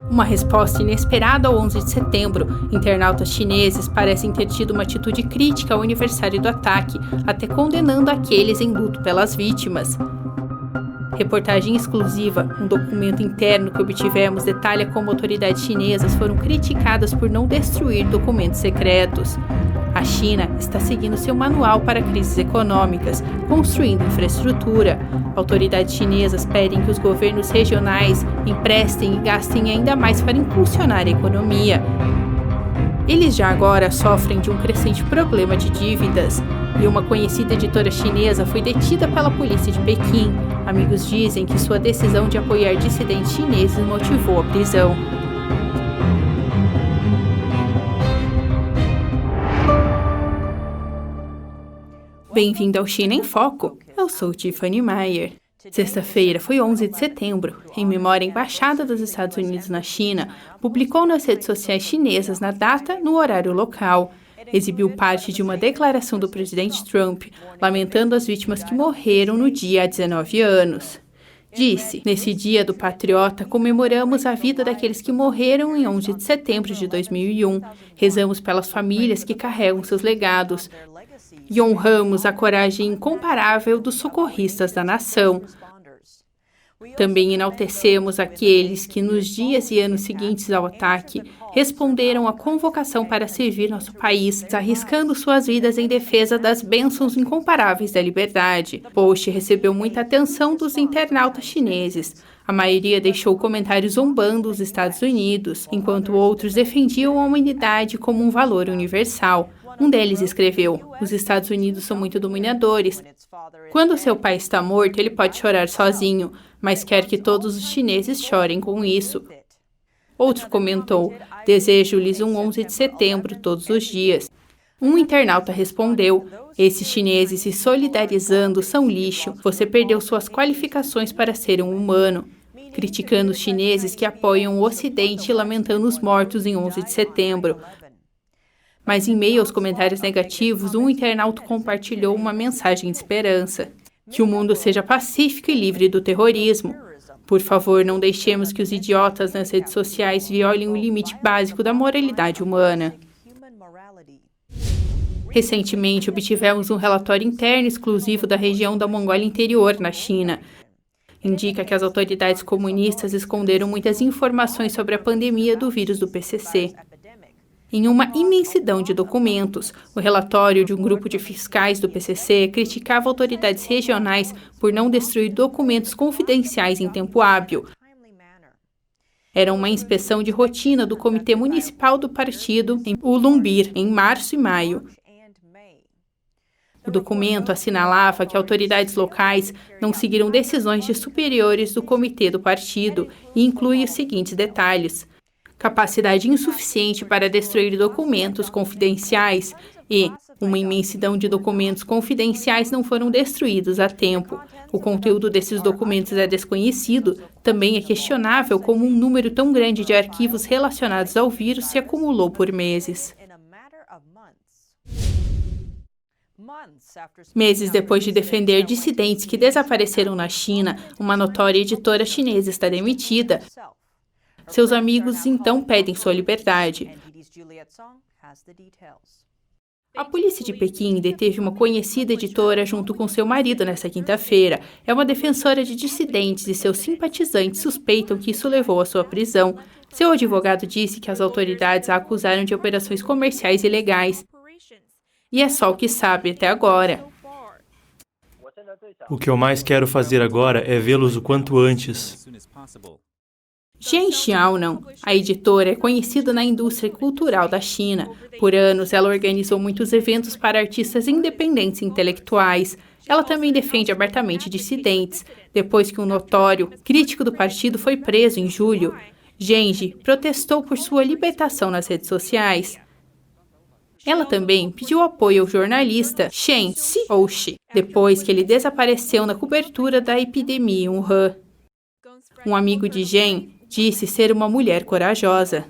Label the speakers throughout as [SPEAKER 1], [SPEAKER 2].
[SPEAKER 1] Uma resposta inesperada ao 11 de setembro, internautas chineses parecem ter tido uma atitude crítica ao aniversário do ataque, até condenando aqueles em luto pelas vítimas. Reportagem exclusiva, um documento interno que obtivemos detalha como autoridades chinesas foram criticadas por não destruir documentos secretos. A China está seguindo seu manual para crises econômicas, construindo infraestrutura. Autoridades chinesas pedem que os governos regionais emprestem e gastem ainda mais para impulsionar a economia. Eles já agora sofrem de um crescente problema de dívidas. E uma conhecida editora chinesa foi detida pela polícia de Pequim. Amigos dizem que sua decisão de apoiar dissidentes chineses motivou a prisão. Bem-vindo ao China em Foco. Eu sou Tiffany Maier. Sexta-feira foi 11 de setembro. Em memória, a Embaixada dos Estados Unidos na China publicou nas redes sociais chinesas na data no horário local. Exibiu parte de uma declaração do presidente Trump, lamentando as vítimas que morreram no dia há 19 anos. Disse: "Nesse dia do patriota, comemoramos a vida daqueles que morreram em 11 de setembro de 2001. Rezamos pelas famílias que carregam seus legados e honramos a coragem incomparável dos socorristas da nação. Também enaltecemos aqueles que, nos dias e anos seguintes ao ataque, responderam à convocação para servir nosso país, arriscando suas vidas em defesa das bênçãos incomparáveis da liberdade." O post recebeu muita atenção dos internautas chineses. A maioria deixou comentários zombando os Estados Unidos, enquanto outros defendiam a humanidade como um valor universal. Um deles escreveu: "Os Estados Unidos são muito dominadores. Quando seu pai está morto, ele pode chorar sozinho, mas quer que todos os chineses chorem com isso." Outro comentou: "Desejo-lhes um 11 de setembro todos os dias." Um internauta respondeu: "Esses chineses se solidarizando são lixo. Você perdeu suas qualificações para ser um humano." Criticando os chineses que apoiam o Ocidente e lamentando os mortos em 11 de setembro. Mas em meio aos comentários negativos, um internauta compartilhou uma mensagem de esperança: "Que o mundo seja pacífico e livre do terrorismo. Por favor, não deixemos que os idiotas nas redes sociais violem o limite básico da moralidade humana." Recentemente, obtivemos um relatório interno exclusivo da região da Mongólia Interior, na China. Indica que as autoridades comunistas esconderam muitas informações sobre a pandemia do vírus do PCC. Em uma imensidão de documentos, o relatório de um grupo de fiscais do PCC criticava autoridades regionais por não destruir documentos confidenciais em tempo hábil. Era uma inspeção de rotina do Comitê Municipal do Partido em Ulumbir, em março e maio. O documento assinalava que autoridades locais não seguiram decisões de superiores do comitê do partido e inclui os seguintes detalhes: capacidade insuficiente para destruir documentos confidenciais e uma imensidão de documentos confidenciais não foram destruídos a tempo. O conteúdo desses documentos é desconhecido. Também é questionável como um número tão grande de arquivos relacionados ao vírus se acumulou por meses. Meses depois de defender dissidentes que desapareceram na China, uma notória editora chinesa está demitida. Seus amigos então pedem sua liberdade. A polícia de Pequim deteve uma conhecida editora junto com seu marido nesta quinta-feira. É uma defensora de dissidentes e seus simpatizantes suspeitam que isso levou à sua prisão. Seu advogado disse que as autoridades a acusaram de operações comerciais ilegais. E é só o que sabe até agora.
[SPEAKER 2] O que eu mais quero fazer agora é vê-los o quanto antes.
[SPEAKER 1] Zheng Xiaonan, a editora, é conhecida na indústria cultural da China. Por anos, ela organizou muitos eventos para artistas independentes e intelectuais. Ela também defende abertamente dissidentes. Depois que um notório crítico do partido foi preso em julho, Zheng protestou por sua libertação nas redes sociais. Ela também pediu apoio ao jornalista Shen Xiaoxi, depois que ele desapareceu na cobertura da epidemia em Wuhan. Um amigo de Zheng disse ser uma mulher corajosa.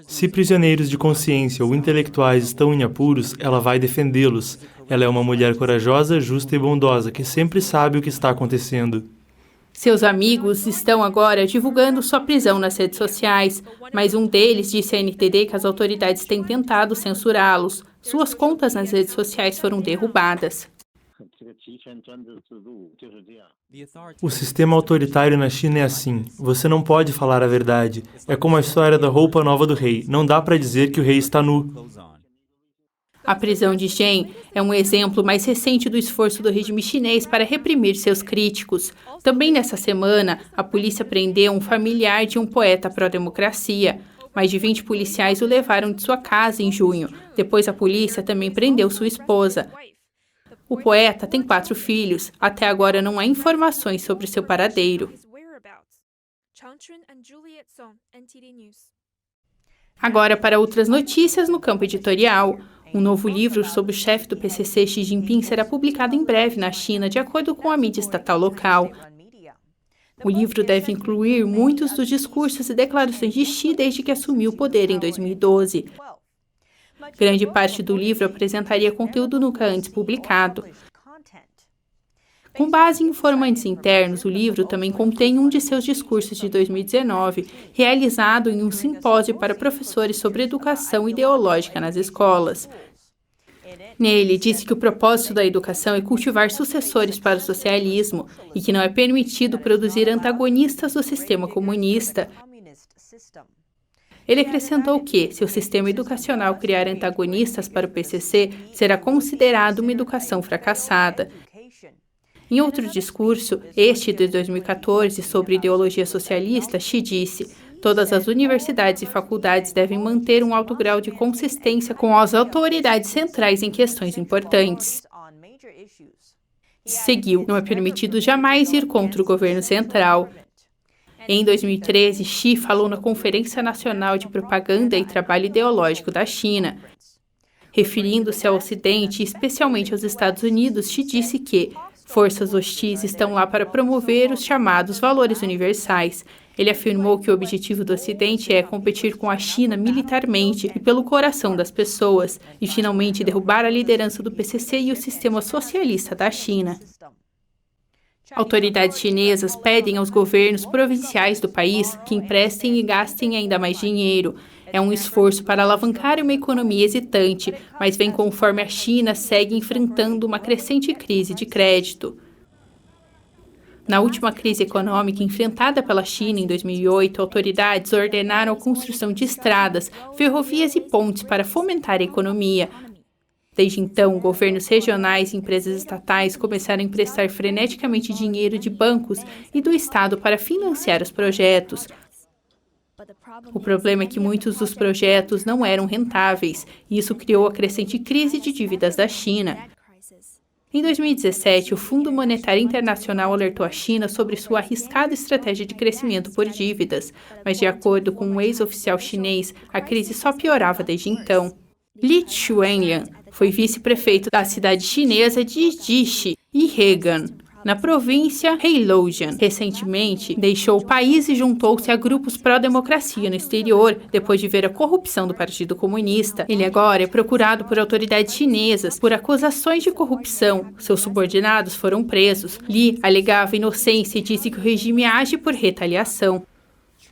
[SPEAKER 2] Se prisioneiros de consciência ou intelectuais estão em apuros, ela vai defendê-los. Ela é uma mulher corajosa, justa e bondosa, que sempre sabe o que está acontecendo.
[SPEAKER 1] Seus amigos estão agora divulgando sua prisão nas redes sociais, mas um deles disse à NTD que as autoridades têm tentado censurá-los. Suas contas nas redes sociais foram derrubadas.
[SPEAKER 2] O sistema autoritário na China é assim. Você não pode falar a verdade. É como a história da roupa nova do rei. Não dá para dizer que o rei está nu.
[SPEAKER 1] A prisão de Zheng é um exemplo mais recente do esforço do regime chinês para reprimir seus críticos. Também nessa semana, a polícia prendeu um familiar de um poeta pró-democracia. Mais de 20 policiais o levaram de sua casa em junho. Depois, a polícia também prendeu sua esposa. O poeta tem 4 filhos. Até agora não há informações sobre seu paradeiro. Agora para outras notícias no campo editorial. Um novo livro sobre o chefe do PCC, Xi Jinping, será publicado em breve na China, de acordo com a mídia estatal local. O livro deve incluir muitos dos discursos e declarações de Xi desde que assumiu o poder em 2012. Grande parte do livro apresentaria conteúdo nunca antes publicado. Com base em informantes internos, o livro também contém um de seus discursos de 2019, realizado em um simpósio para professores sobre educação ideológica nas escolas. Nele, disse que o propósito da educação é cultivar sucessores para o socialismo e que não é permitido produzir antagonistas do sistema comunista. Ele acrescentou que, se o sistema educacional criar antagonistas para o PCC, será considerado uma educação fracassada. Em outro discurso, este de 2014, sobre ideologia socialista, Xi disse: todas as universidades e faculdades devem manter um alto grau de consistência com as autoridades centrais em questões importantes. Seguiu: não é permitido jamais ir contra o governo central. Em 2013, Xi falou na Conferência Nacional de Propaganda e Trabalho Ideológico da China. Referindo-se ao Ocidente, especialmente aos Estados Unidos, Xi disse que forças hostis estão lá para promover os chamados valores universais. Ele afirmou que o objetivo do Ocidente é competir com a China militarmente e pelo coração das pessoas, e finalmente derrubar a liderança do PCC e o sistema socialista da China. Autoridades chinesas pedem aos governos provinciais do país que emprestem e gastem ainda mais dinheiro. É um esforço para alavancar uma economia hesitante, mas vem conforme a China segue enfrentando uma crescente crise de crédito. Na última crise econômica enfrentada pela China em 2008, autoridades ordenaram a construção de estradas, ferrovias e pontes para fomentar a economia. Desde então, governos regionais e empresas estatais começaram a emprestar freneticamente dinheiro de bancos e do Estado para financiar os projetos. O problema é que muitos dos projetos não eram rentáveis, e isso criou a crescente crise de dívidas da China. Em 2017, o Fundo Monetário Internacional alertou a China sobre sua arriscada estratégia de crescimento por dívidas, mas, de acordo com um ex-oficial chinês, a crise só piorava desde então. Li Chuanlian foi vice-prefeito da cidade chinesa de Jishi e Hegan, na província Heilongjiang. Recentemente, deixou o país e juntou-se a grupos pró-democracia no exterior, depois de ver a corrupção do Partido Comunista. Ele agora é procurado por autoridades chinesas por acusações de corrupção. Seus subordinados foram presos. Li alegava inocência e disse que o regime age por retaliação.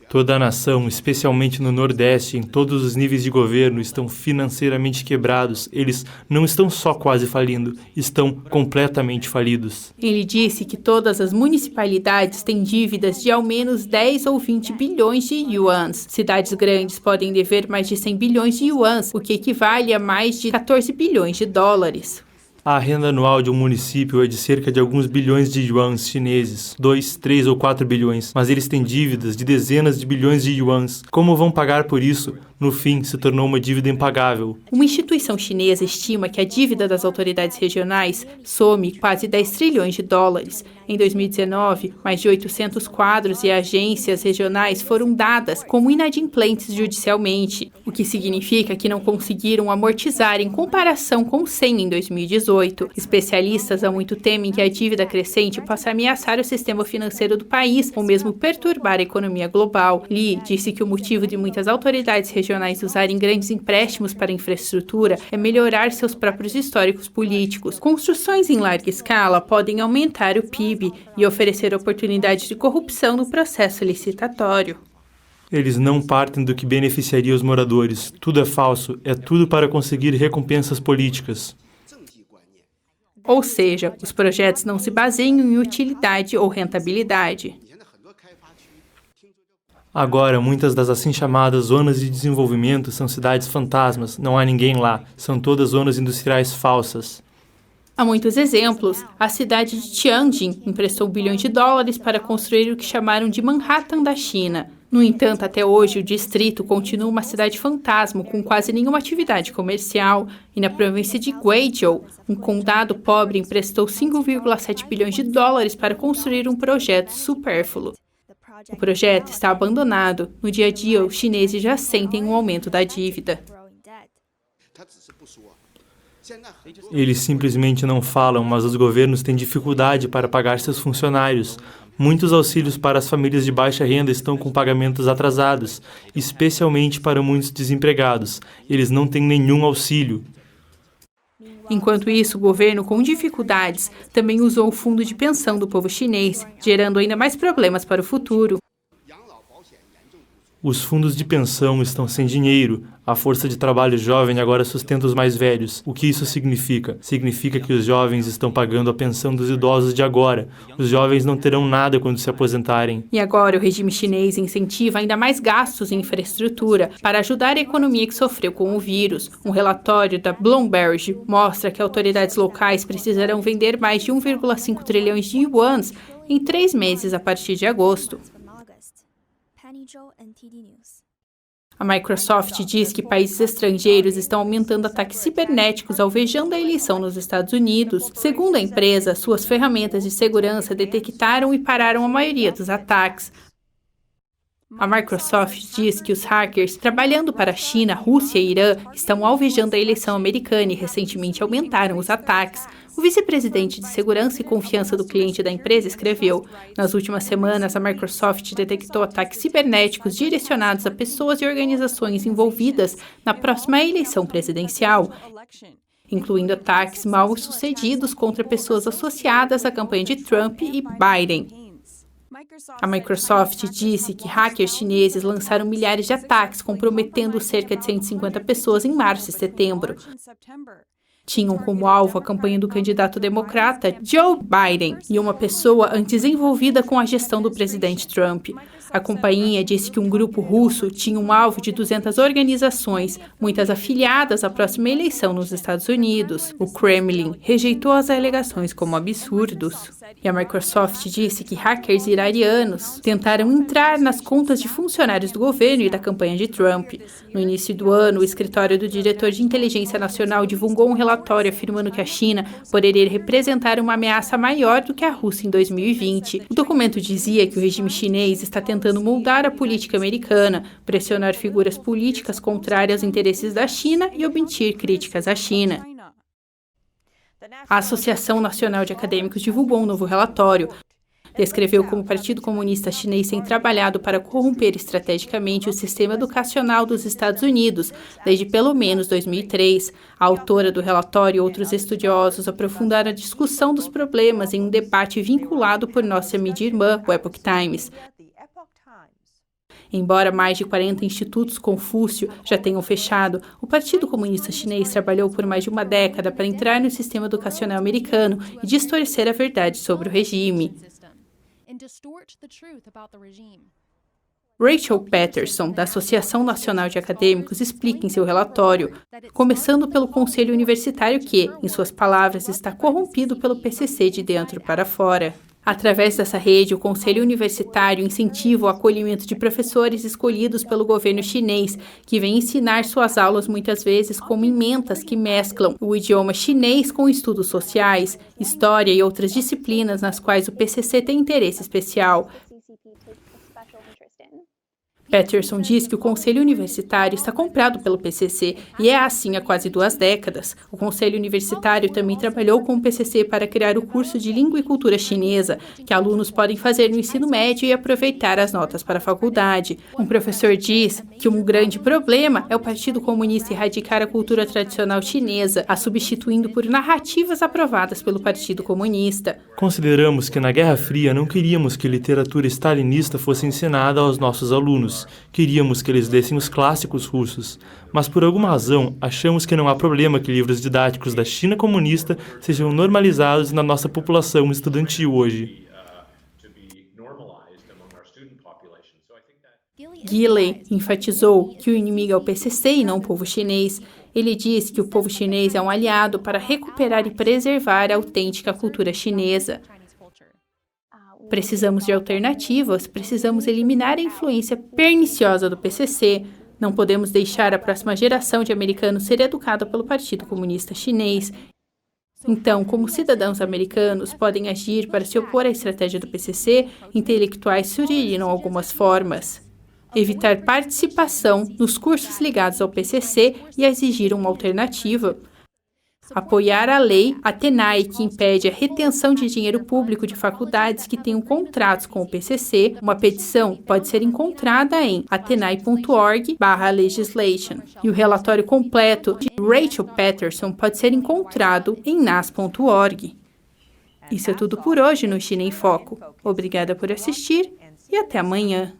[SPEAKER 2] Toda a nação, especialmente no Nordeste, em todos os níveis de governo, estão financeiramente quebrados. Eles não estão só quase falindo, estão completamente falidos.
[SPEAKER 1] Ele disse que todas as municipalidades têm dívidas de ao menos 10 ou 20 bilhões de yuans. Cidades grandes podem dever mais de 100 bilhões de yuans, o que equivale a mais de 14 bilhões de dólares.
[SPEAKER 2] A renda anual de um município é de cerca de alguns bilhões de yuans chineses, 2, 3 ou 4 bilhões, mas eles têm dívidas de dezenas de bilhões de yuans. Como vão pagar por isso? No fim, se tornou uma dívida impagável.
[SPEAKER 1] Uma instituição chinesa estima que a dívida das autoridades regionais some quase 10 trilhões de dólares. Em 2019, mais de 800 quadros e agências regionais foram dadas como inadimplentes judicialmente, o que significa que não conseguiram amortizar em comparação com 100 em 2018. Especialistas há muito temem que a dívida crescente possa ameaçar o sistema financeiro do país ou mesmo perturbar a economia global. Li disse que o motivo de muitas autoridades regionais regionais usarem grandes empréstimos para infraestrutura é melhorar seus próprios históricos políticos. Construções em larga escala podem aumentar o PIB e oferecer oportunidades de corrupção no processo licitatório.
[SPEAKER 2] Eles não partem do que beneficiaria os moradores. Tudo é falso, é tudo para conseguir recompensas políticas.
[SPEAKER 1] Ou seja, os projetos não se baseiam em utilidade ou rentabilidade.
[SPEAKER 2] Agora, muitas das assim chamadas zonas de desenvolvimento são cidades fantasmas, não há ninguém lá, são todas zonas industriais falsas.
[SPEAKER 1] Há muitos exemplos. A cidade de Tianjin emprestou bilhões de dólares para construir o que chamaram de Manhattan da China. No entanto, até hoje, o distrito continua uma cidade fantasma com quase nenhuma atividade comercial. E na província de Guizhou, um condado pobre emprestou 5,7 bilhões de dólares para construir um projeto supérfluo. O projeto está abandonado. No dia a dia, os chineses já sentem um aumento da dívida.
[SPEAKER 2] Eles simplesmente não falam, mas os governos têm dificuldade para pagar seus funcionários. Muitos auxílios para as famílias de baixa renda estão com pagamentos atrasados, especialmente para muitos desempregados. Eles não têm nenhum auxílio.
[SPEAKER 1] Enquanto isso, o governo, com dificuldades, também usou o fundo de pensão do povo chinês, gerando ainda mais problemas para o futuro.
[SPEAKER 2] Os fundos de pensão estão sem dinheiro. A força de trabalho jovem agora sustenta os mais velhos. O que isso significa? Significa que os jovens estão pagando a pensão dos idosos de agora. Os jovens não terão nada quando se aposentarem.
[SPEAKER 1] E agora o regime chinês incentiva ainda mais gastos em infraestrutura para ajudar a economia que sofreu com o vírus. Um relatório da Bloomberg mostra que autoridades locais precisarão vender mais de 1,5 trilhões de yuans em 3 meses a partir de agosto. A Microsoft diz que países estrangeiros estão aumentando ataques cibernéticos alvejando a eleição nos Estados Unidos. Segundo a empresa, suas ferramentas de segurança detectaram e pararam a maioria dos ataques. A Microsoft diz que os hackers, trabalhando para a China, Rússia e Irã, estão alvejando a eleição americana e recentemente aumentaram os ataques. O vice-presidente de Segurança e Confiança do Cliente da empresa escreveu: nas últimas semanas, a Microsoft detectou ataques cibernéticos direcionados a pessoas e organizações envolvidas na próxima eleição presidencial, incluindo ataques mal-sucedidos contra pessoas associadas à campanha de Trump e Biden. A Microsoft disse que hackers chineses lançaram milhares de ataques, comprometendo cerca de 150 pessoas em março e setembro. Tinham como alvo a campanha do candidato democrata Joe Biden e uma pessoa antes envolvida com a gestão do presidente Trump. A companhia disse que um grupo russo tinha um alvo de 200 organizações, muitas afiliadas à próxima eleição nos Estados Unidos. O Kremlin rejeitou as alegações como absurdos. E a Microsoft disse que hackers iranianos tentaram entrar nas contas de funcionários do governo e da campanha de Trump. No início do ano, o escritório do diretor de inteligência nacional divulgou um relatório afirmando que a China poderia representar uma ameaça maior do que a Rússia em 2020. O documento dizia que o regime chinês está tentando moldar a política americana, pressionar figuras políticas contrárias aos interesses da China e obter críticas à China. A Associação Nacional de Acadêmicos divulgou um novo relatório. Descreveu como o Partido Comunista Chinês tem trabalhado para corromper estrategicamente o sistema educacional dos Estados Unidos desde pelo menos 2003. A autora do relatório e outros estudiosos aprofundaram a discussão dos problemas em um debate vinculado por nossa mídia irmã, o Epoch Times. Embora mais de 40 institutos Confúcio já tenham fechado, o Partido Comunista Chinês trabalhou por mais de uma década para entrar no sistema educacional americano e distorcer a verdade sobre o regime. Rachel Patterson, da Associação Nacional de Acadêmicos, explica em seu relatório, começando pelo Conselho Universitário que, em suas palavras, está corrompido pelo PCC de dentro para fora. Através dessa rede, o Conselho Universitário incentiva o acolhimento de professores escolhidos pelo governo chinês, que vem ensinar suas aulas muitas vezes como emendas que mesclam o idioma chinês com estudos sociais, história e outras disciplinas nas quais o PCC tem interesse especial. Peterson diz que o Conselho Universitário está comprado pelo PCC e é assim há quase 2 décadas. O Conselho Universitário também trabalhou com o PCC para criar o curso de Língua e Cultura Chinesa, que alunos podem fazer no ensino médio e aproveitar as notas para a faculdade. Um professor diz que um grande problema é o Partido Comunista erradicar a cultura tradicional chinesa, a substituindo por narrativas aprovadas pelo Partido Comunista.
[SPEAKER 2] Consideramos que na Guerra Fria não queríamos que literatura stalinista fosse ensinada aos nossos alunos. Queríamos que eles lessem os clássicos russos, mas por alguma razão achamos que não há problema que livros didáticos da China comunista sejam normalizados na nossa população estudantil hoje.
[SPEAKER 1] Gilley enfatizou que o inimigo é o PCC e não o povo chinês. Ele diz que o povo chinês é um aliado para recuperar e preservar a autêntica cultura chinesa. Precisamos de alternativas, precisamos eliminar a influência perniciosa do PCC. Não podemos deixar a próxima geração de americanos ser educada pelo Partido Comunista Chinês. Então, como cidadãos americanos podem agir para se opor à estratégia do PCC, intelectuais sugeriram algumas formas. Evitar participação nos cursos ligados ao PCC e exigir uma alternativa. Apoiar a lei Atenai, que impede a retenção de dinheiro público de faculdades que tenham contratos com o PCC. Uma petição pode ser encontrada em atenai.org/legislation. E o relatório completo de Rachel Peterson pode ser encontrado em nas.org. Isso é tudo por hoje no China em Foco. Obrigada por assistir e até amanhã.